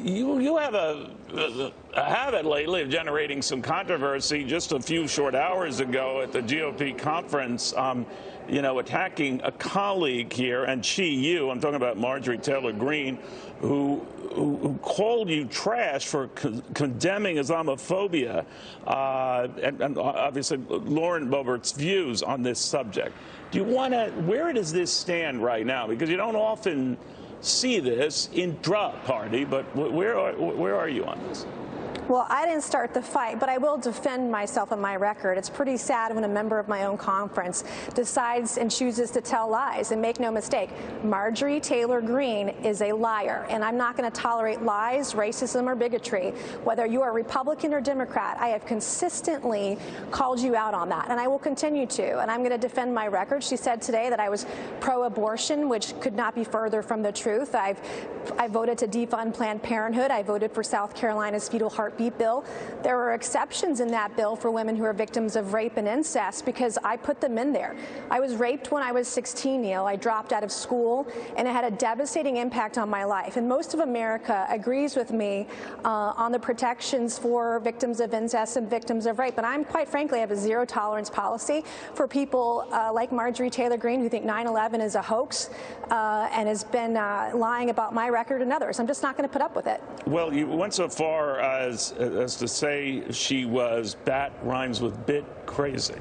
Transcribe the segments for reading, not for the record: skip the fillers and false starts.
You have a habit lately of generating some controversy. Just a few short hours ago at the GOP conference, attacking a colleague here, and I'm talking about Majorie Taylor Greene, who called you trash for condemning Islamophobia, and obviously Lauren Boebert's views on this subject. Where does this stand right now? Because you don't often see this in drug party, but where are you on this? Well, I didn't start the fight, but I will defend myself and my record. It's pretty sad when a member of my own conference decides and chooses to tell lies. And make no mistake, Majorie Taylor Greene is a liar, and I'm not going to tolerate lies, racism, or bigotry. Whether you are Republican or Democrat, I have consistently called you out on that, and I will continue to. And I'm going to defend my record. She said today that I was pro-abortion, which could not be further from the truth. I voted to defund Planned Parenthood. I voted for South Carolina's fetal heartbeat bill. There are exceptions in that bill for women who are victims of rape and incest because I put them in there. I was raped when I was 16, Neil. I dropped out of school, and it had a devastating impact on my life. And most of America agrees with me on the protections for victims of incest and victims of rape. And I'm, quite frankly, I have a zero-tolerance policy for people like Majorie Taylor Greene who think 9/11 is a hoax and has been lying about my record and others. I'm just not going to put up with it. Well, you went so far as to say she was bat rhymes with bit crazy.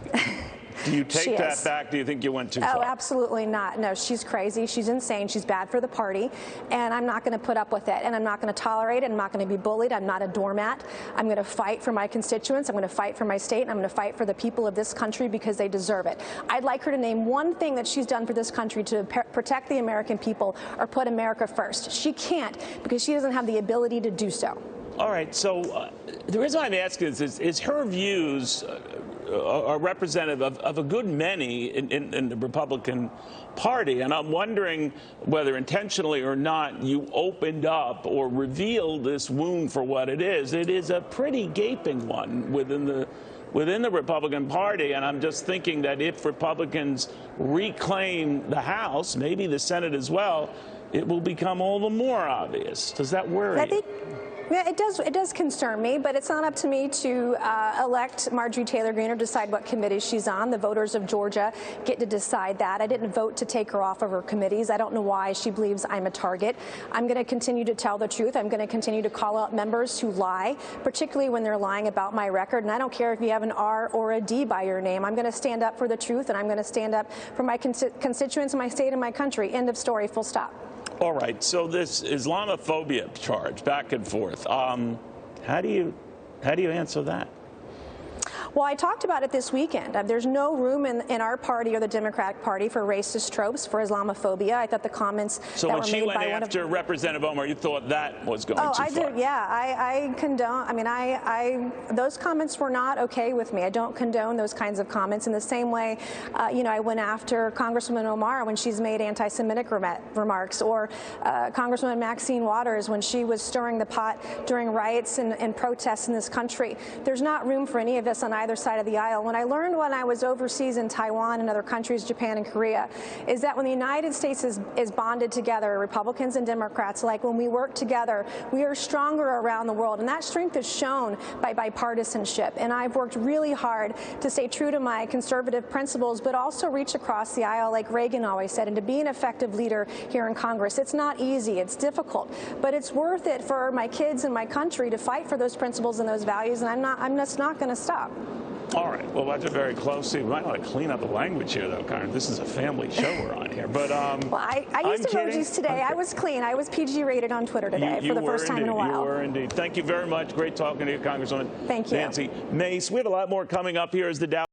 Do you take that back? Do you think you went too far? Oh, absolutely not. No, she's crazy. She's insane. She's bad for the party, and I'm not going to put up with it, and I'm not going to tolerate it. I'm not going to be bullied. I'm not a doormat. I'm going to fight for my constituents. I'm going to fight for my state, and I'm going to fight for the people of this country because they deserve it. I'd like her to name one thing that she's done for this country to protect the American people or put America first. She can't because she doesn't have the ability to do so. All right. So the reason why I'm asking is her views are representative of a good many in the Republican Party, and I'm wondering whether intentionally or not you opened up or revealed this wound for what it is. It is a pretty gaping one within the Republican Party, and I'm just thinking that if Republicans reclaim the House, maybe the Senate as well, it will become all the more obvious. Does that worry you? Yeah, it does concern me, but it's not up to me to elect Majorie Taylor Greene or decide what committee she's on. The voters of Georgia get to decide that. I didn't vote to take her off of her committees. I don't know why she believes I'm a target. I'm going to continue to tell the truth. I'm going to continue to call out members who lie, particularly when they're lying about my record. And I don't care if you have an R or a D by your name. I'm going to stand up for the truth, and I'm going to stand up for my constituents, my state, and my country. End of story. Full stop. All right, so this Islamophobia charge, back and forth, how do you answer that? Well, I talked about it this weekend. There's no room in our party or the Democratic Party for racist tropes, for Islamophobia. I thought the comments so that were made by one of... So when she went after Representative Omar, you thought that was going too far? Oh, I did, yeah. I condone, I mean, those comments were not okay with me. I don't condone those kinds of comments in the same way, I went after Congresswoman Omar when she's made anti-Semitic remarks, or Congresswoman Maxine Waters when she was stirring the pot during riots and protests in this country. There's not room for any of us on either side of the aisle. When I learned when I was overseas in Taiwan and other countries, Japan and Korea, is that when the United States is bonded together, Republicans and Democrats, like when we work together, we are stronger around the world. And that strength is shown by bipartisanship. And I've worked really hard to stay true to my conservative principles, but also reach across the aisle, like Reagan always said, and to be an effective leader here in Congress. It's not easy. It's difficult. But it's worth it for my kids and my country to fight for those principles and those values, and I'm just not going to stop. All right. Well, watch it very closely. We might want to clean up the language here, though, Karen. This is a family show we're on here. But well, I used emojis today. I was clean. I was PG rated on Twitter today for the first time in a while. You were indeed. Thank you very much. Great talking to you, Congresswoman. Thank you. Nancy Mace. We have a lot more coming up here as the Dow